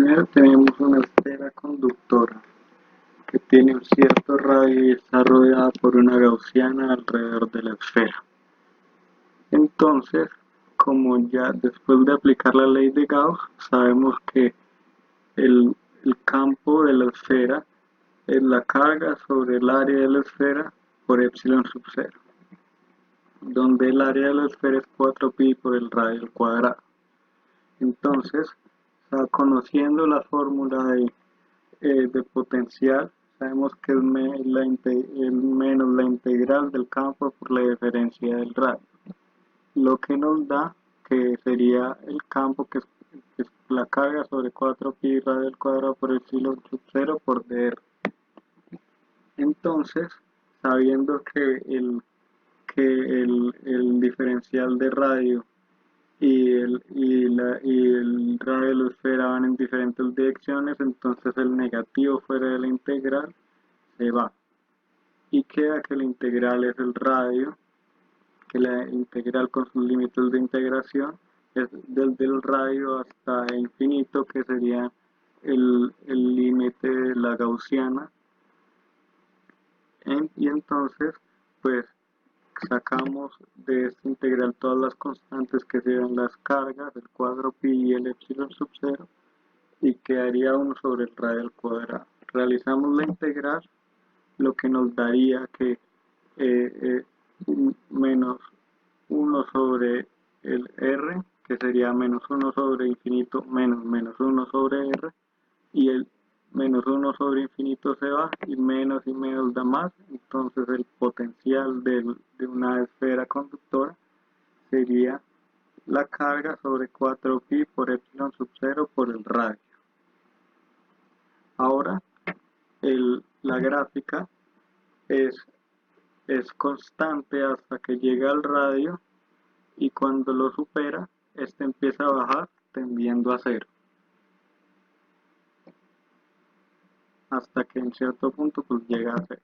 Primero tenemos una esfera conductora que tiene un cierto radio y está rodeada por una gaussiana alrededor de la esfera. Entonces, como ya después de aplicar la ley de Gauss, sabemos que el campo de la esfera es la carga sobre el área de la esfera por epsilon sub 0, donde el área de la esfera es 4pi por el radio al cuadrado. Entonces, conociendo la fórmula de potencial, sabemos que es menos la integral del campo por la diferencia del radio, lo que nos da que sería el campo que es la carga sobre 4pi radio al cuadrado por epsilon sub 0 por dr. Entonces, sabiendo que el diferencial de radio y el radio de la esfera van en diferentes direcciones, entonces el negativo fuera de la integral se va. Y queda que la integral es el radio, que la integral con sus límites de integración es desde el radio hasta infinito, que sería el límite de la gaussiana. Y entonces, pues sacamos de esta integral todas las constantes que sean las cargas, el cuadro pi y el epsilon sub 0, y quedaría 1 sobre el radio al cuadrado. Realizamos la integral, lo que nos daría que menos 1 sobre el r, que sería menos 1 sobre infinito menos menos 1 sobre r, y el menos 1 sobre infinito se va y menos da más. Entonces el potencial de una esfera conductora sería la carga sobre 4pi por epsilon sub 0 por el radio. Ahora la gráfica es constante hasta que llega al radio, y cuando lo supera, este empieza a bajar tendiendo a 0. Hasta que en cierto punto pues llega a 0.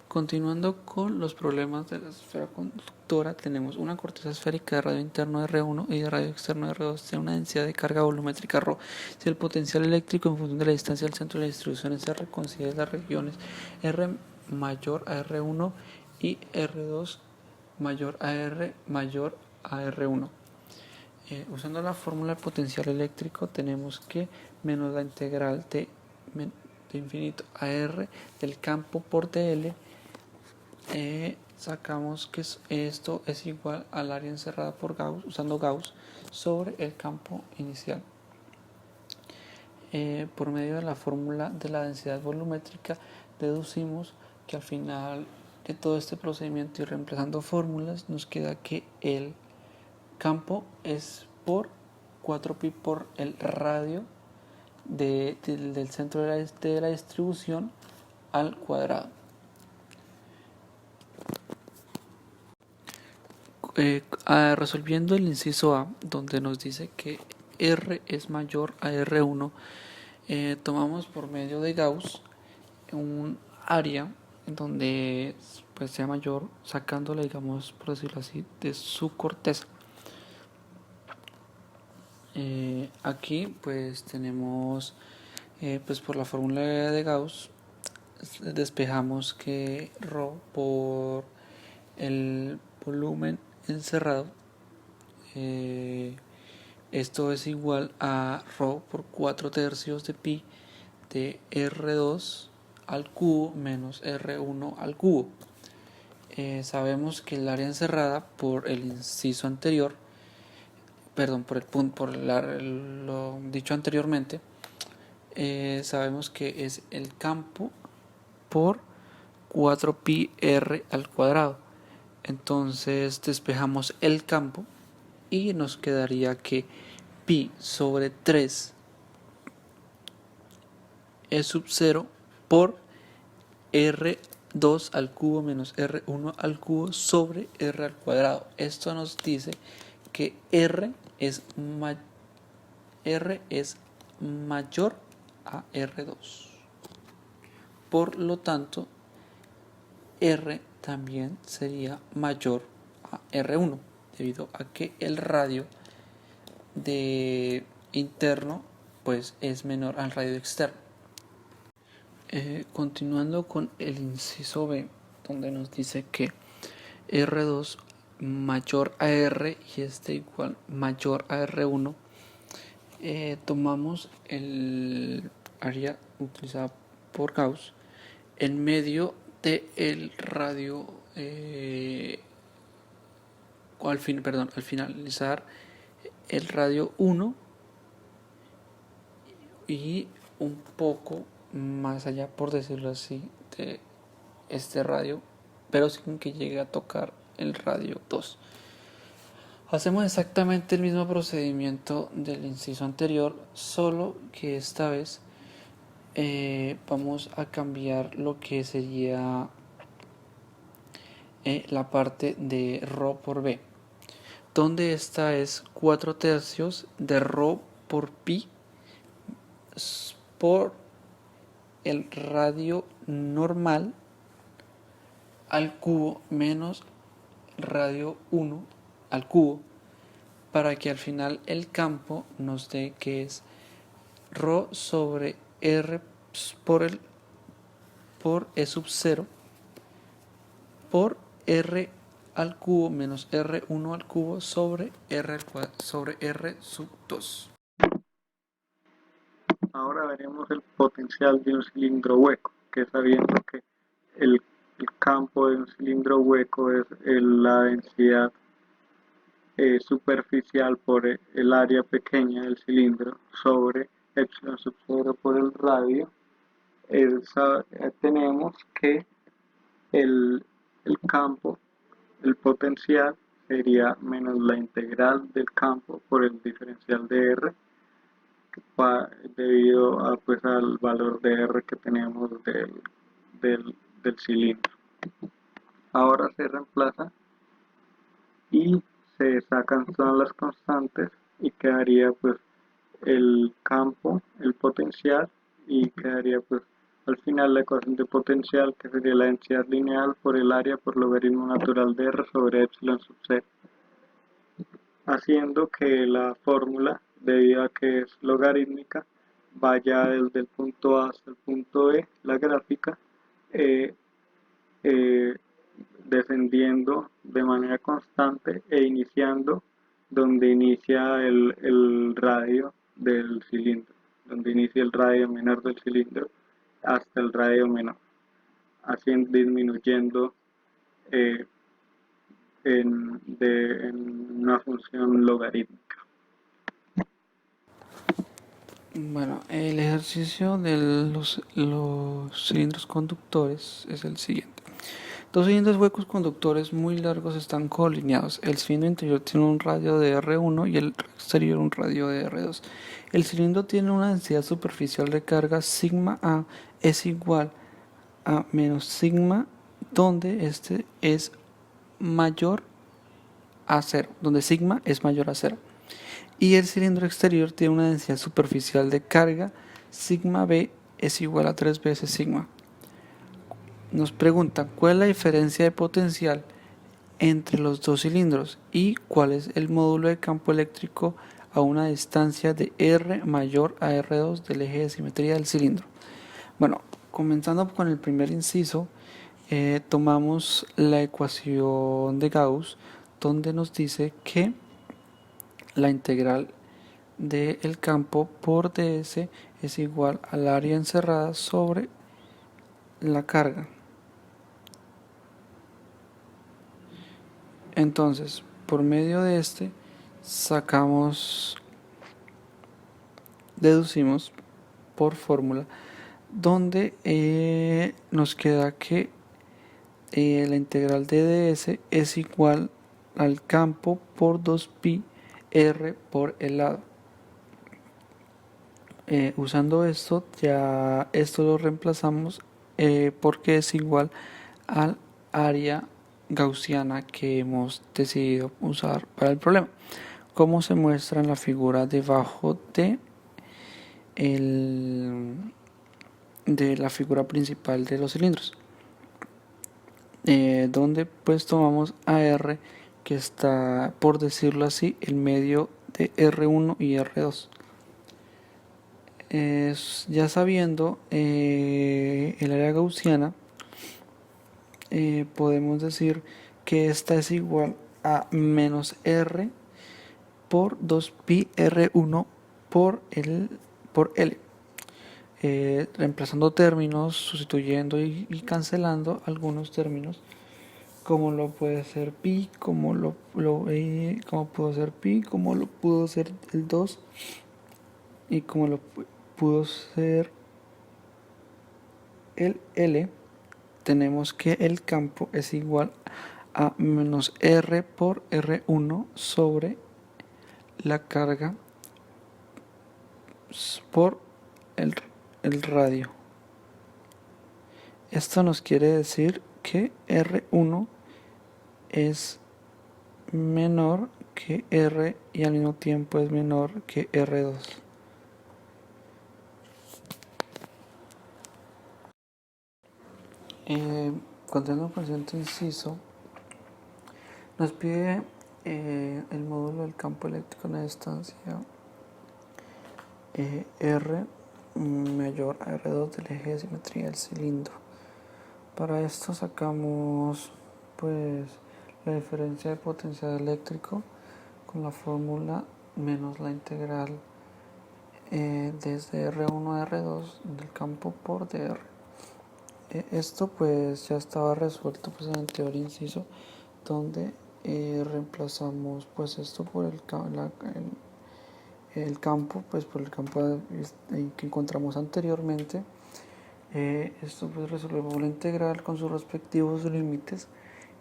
Continuando con los problemas de la esfera conductora, tenemos una corteza esférica de radio interno R1 y de radio externo R2 tiene una densidad de carga volumétrica ρ. Si el potencial eléctrico en función de la distancia del centro de la distribución es R, considera las regiones R mayor a R1 y R2 mayor a R mayor a R1. Usando la fórmula del potencial eléctrico tenemos que menos la integral de infinito a R del campo por dl, sacamos que esto es igual al área encerrada por Gauss, usando Gauss, sobre el campo inicial. Por medio de la fórmula de la densidad volumétrica deducimos que al final de todo este procedimiento y reemplazando fórmulas nos queda que el campo es por 4pi por el radio del centro de la distribución al cuadrado. Resolviendo el inciso A, donde nos dice que R es mayor a R1, tomamos por medio de Gauss un área en donde pues sea mayor, sacándole, digamos, por decirlo así, de su corteza. Aquí pues tenemos pues por la fórmula de Gauss despejamos que ρ por el volumen encerrado, esto es igual a ρ por 4/3 de pi de R2 al cubo menos R1 al cubo. Sabemos que el área encerrada por el inciso anterior, por lo dicho anteriormente, sabemos que es el campo por 4pi r al cuadrado. Entonces despejamos el campo y nos quedaría que pi sobre 3 e sub 0 por r2 al cubo menos r1 al cubo sobre r al cuadrado. Esto nos dice que r es mayor a R2. Por lo tanto, R también sería mayor a R1, debido a que el radio de interno pues es menor al radio externo. Continuando con el inciso B, donde nos dice que R2 mayor a R y este igual mayor a R1, tomamos el área utilizada por Gauss en medio del radio al finalizar el radio 1 y un poco más allá, por decirlo así, de este radio, pero sin que llegue a tocar el radio 2. Hacemos exactamente el mismo procedimiento del inciso anterior, solo que esta vez vamos a cambiar lo que sería la parte de ρ por b, donde esta es 4/3 de ρ por pi por el radio normal al cubo menos radio 1 al cubo, para que al final el campo nos dé que es ρ sobre r por e sub 0 por r al cubo menos r1 al cubo sobre r sub 2. Ahora veremos el potencial de un cilindro hueco, que sabiendo que el campo de un cilindro hueco es la densidad superficial por el área pequeña del cilindro sobre epsilon sub 0 por el radio, tenemos que el campo, el potencial, sería menos la integral del campo por el diferencial de R, debido a, pues, al valor de R que tenemos del cilindro. Ahora se reemplaza y se sacan todas las constantes y quedaría pues el campo, el potencial, y quedaría pues al final la ecuación de potencial, que sería la densidad lineal por el área por logaritmo natural de R sobre epsilon sub 0, haciendo que la fórmula, debido a que es logarítmica, vaya desde el punto A hasta el punto E, la gráfica, eh, eh, descendiendo de manera constante e iniciando donde inicia el radio del cilindro, donde inicia el radio menor del cilindro hasta el radio menor, así disminuyendo eh, en una función logarítmica. Bueno, el ejercicio de los cilindros conductores es el siguiente. Dos cilindros huecos conductores muy largos están colineados. El cilindro interior tiene un radio de R1 y el exterior un radio de R2. El cilindro tiene una densidad superficial de carga sigma A es igual a menos sigma, donde este es mayor a 0, donde sigma es mayor a 0. Y el cilindro exterior tiene una densidad superficial de carga sigma B es igual a 3 veces sigma. Nos preguntan cuál es la diferencia de potencial entre los dos cilindros y cuál es el módulo de campo eléctrico a una distancia de R mayor a R2 del eje de simetría del cilindro. Bueno, comenzando con el primer inciso, tomamos la ecuación de Gauss, donde nos dice que la integral del campo por ds es igual al área encerrada sobre la carga. Entonces, por medio de este, deducimos por fórmula, donde nos queda que la integral de ds es igual al campo por 2pi r por el lado. Usando esto, ya esto lo reemplazamos porque es igual al área gaussiana que hemos decidido usar para el problema, como se muestra en la figura debajo de la figura principal de los cilindros, donde pues tomamos a R, que está, por decirlo así, en medio de R1 y R2. Ya sabiendo el área gaussiana, podemos decir que esta es igual a menos R por 2pi R1 por L. Reemplazando términos, sustituyendo y cancelando algunos términos, como lo puede ser pi, como pudo ser pi, como lo pudo ser el 2 y como lo pudo ser el L. Tenemos que el campo es igual a menos R por R1 sobre la carga por el radio. Esto nos quiere decir que R1 es menor que R y al mismo tiempo es menor que R2. Continuando con el siguiente inciso, nos pide el módulo del campo eléctrico en la distancia R mayor a R2 del eje de simetría del cilindro. Para esto sacamos pues la diferencia de potencial eléctrico con la fórmula menos la integral desde R1 a R2 del campo por dr. Esto pues ya estaba resuelto pues en el teoría inciso, donde reemplazamos pues esto por el campo, pues por el campo que encontramos anteriormente. Esto pues resolvemos la integral con sus respectivos límites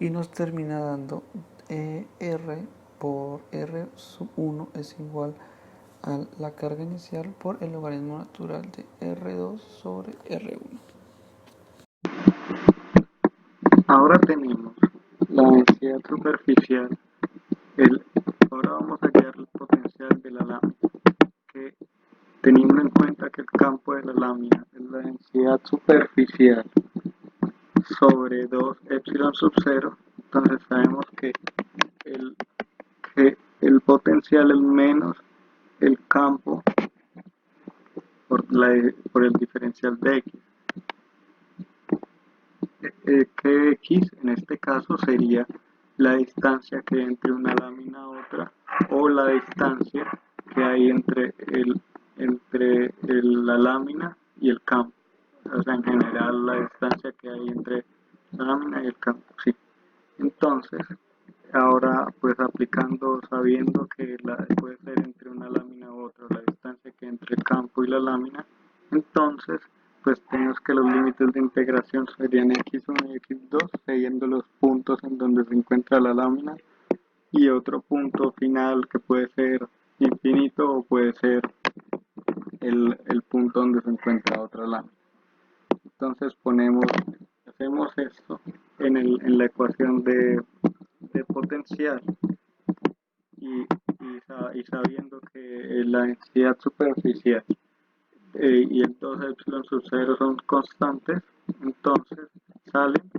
y nos termina dando R por R sub 1 es igual a la carga inicial por el logaritmo natural de R2 sobre R1. Ahora tenemos la densidad superficial. Ahora vamos a hallar el potencial de la lámina, que teniendo en cuenta que el campo de la lámina es la densidad superficial sobre 2 epsilon sub 0, entonces sabemos el, que el potencial es menos el campo por el diferencial de x. Que x en este caso sería la distancia que hay entre una lámina a otra, o la distancia que hay entre la lámina y el campo. O sea, en general la distancia que hay entre la lámina y el campo. Sí. Entonces, ahora pues sabiendo que puede ser entre una lámina u otra la distancia que hay entre el campo y la lámina, entonces pues tenemos que los límites de integración serían x1 y x2, siguiendo los puntos en donde se encuentra la lámina, y otro punto final que puede ser infinito o puede ser el punto donde se encuentra otra lámina. Entonces hacemos esto en la ecuación de potencial, y sabiendo que la densidad superficial y el 2 epsilon sub 0 son constantes, entonces salen,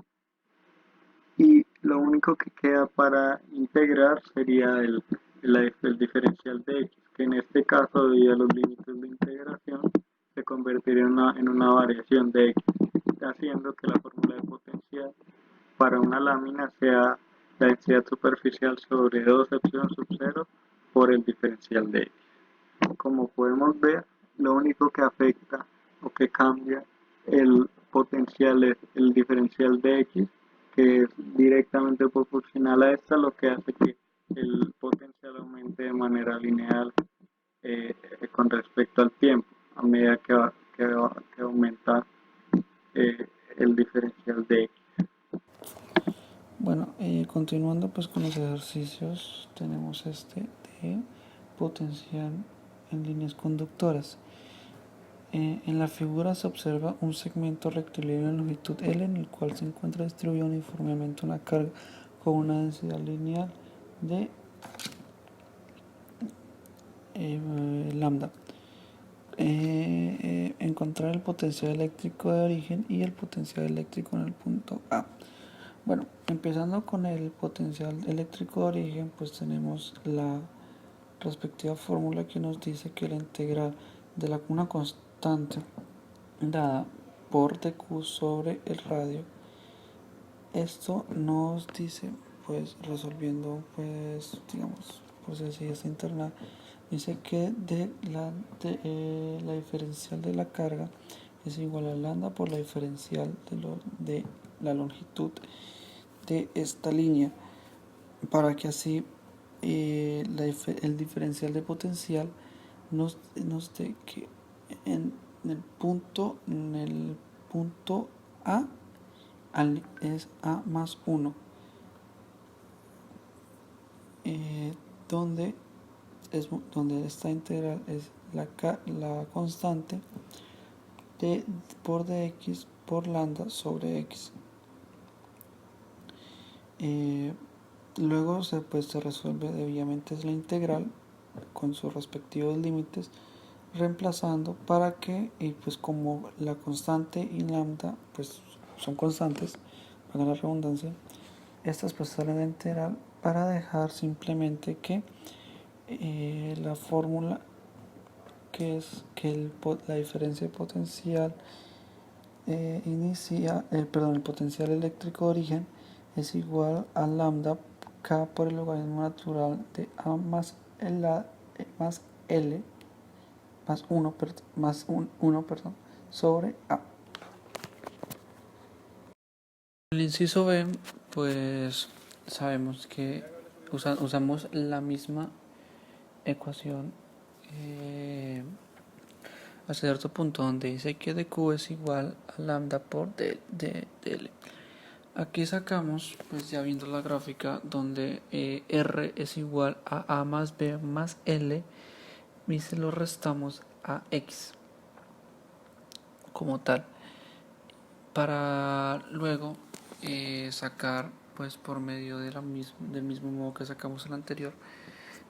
y lo único que queda para integrar sería el diferencial de x, que en este caso, debido a los límites de integración, se convertiría en una variación de x, haciendo que la fórmula de potencial para una lámina sea la densidad superficial sobre 2 epsilon sub 0 por el diferencial de x. Como podemos ver, lo único que afecta o que cambia el potencial es el diferencial de x, que es directamente proporcional a esta, lo que hace que el potencial aumente de manera lineal con respecto al tiempo, a medida que aumenta el diferencial de x. Bueno, continuando pues con los ejercicios, tenemos este de potencial en líneas conductoras. En la figura se observa un segmento rectilíneo de longitud L en el cual se encuentra distribuida uniformemente una carga con una densidad lineal de lambda. Encontrar el potencial eléctrico de origen y el potencial eléctrico en el punto A. Bueno, empezando con el potencial eléctrico de origen, pues tenemos la respectiva fórmula que nos dice que la integral de una constante dada por dq sobre el radio, esto nos dice, pues resolviendo, pues digamos, por sencillez interna, dice que la diferencial de la carga es igual a lambda por la diferencial de la longitud de esta línea, para que así el diferencial de potencial nos dé que en el punto A es A más 1, donde esta integral es la constante por dx por lambda sobre x. Luego se resuelve debidamente la integral con sus respectivos límites, reemplazando para que, pues como la constante y lambda pues son constantes, para la redundancia, estas pues salen de integral para dejar simplemente que la fórmula que es que la diferencia de potencial el potencial eléctrico de origen es igual a lambda k por el logaritmo natural de a más l más 1 sobre a. En el inciso B, pues sabemos que usamos la misma ecuación a cierto punto, donde dice que dq es igual a lambda por dl. Aquí sacamos, pues ya viendo la gráfica, donde r es igual a más b más l, y se lo restamos a x como tal, para luego sacar, pues por medio de del mismo modo que sacamos el anterior,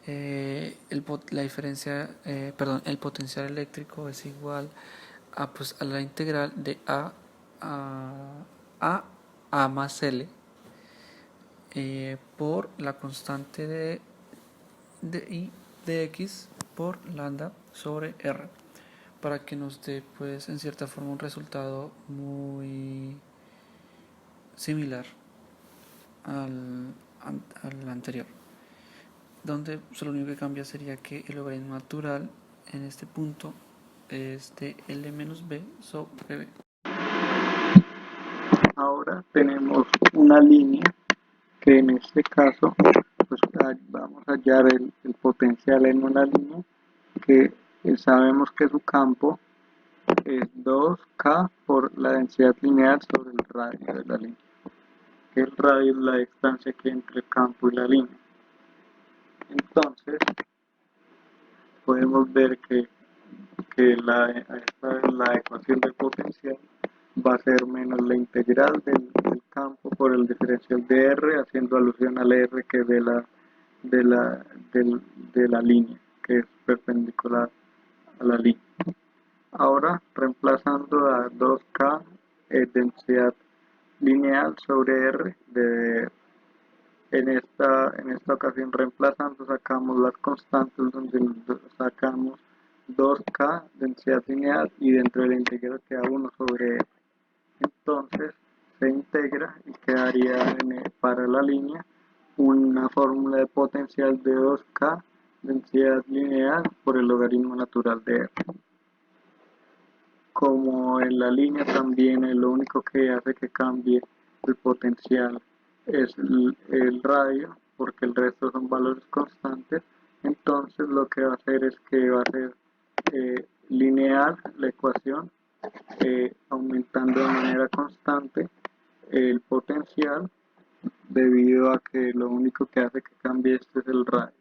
la diferencia, el potencial eléctrico es igual a la integral de a más l por la constante de x por lambda sobre r, para que nos dé, pues en cierta forma, un resultado muy similar al anterior, donde lo único que cambia sería que el logaritmo natural en este punto es de l menos b sobre b. Ahora tenemos una línea que en este caso pues vamos a hallar el potencial en una línea que sabemos que su campo es 2K por la densidad lineal sobre el radio de la línea. El radio es la distancia que hay entre el campo y la línea. Entonces podemos ver que la ecuación de potencial va a ser menos la integral del campo por el diferencial de R, haciendo alusión al R que de la, de la línea, que es perpendicular a la línea. Ahora, reemplazando a 2K densidad lineal sobre R, en esta ocasión reemplazando sacamos las constantes donde sacamos 2K densidad lineal y dentro de la integral queda 1 sobre R. Entonces se integra y quedaría para la línea una fórmula de potencial de 2K densidad lineal por el logaritmo natural de R. Como en la línea también lo único que hace que cambie el potencial es el radio, porque el resto son valores constantes, entonces lo que va a hacer es que va a ser lineal la ecuación, aumentando de manera constante el potencial, debido a que lo único que hace que cambie esto es el radio.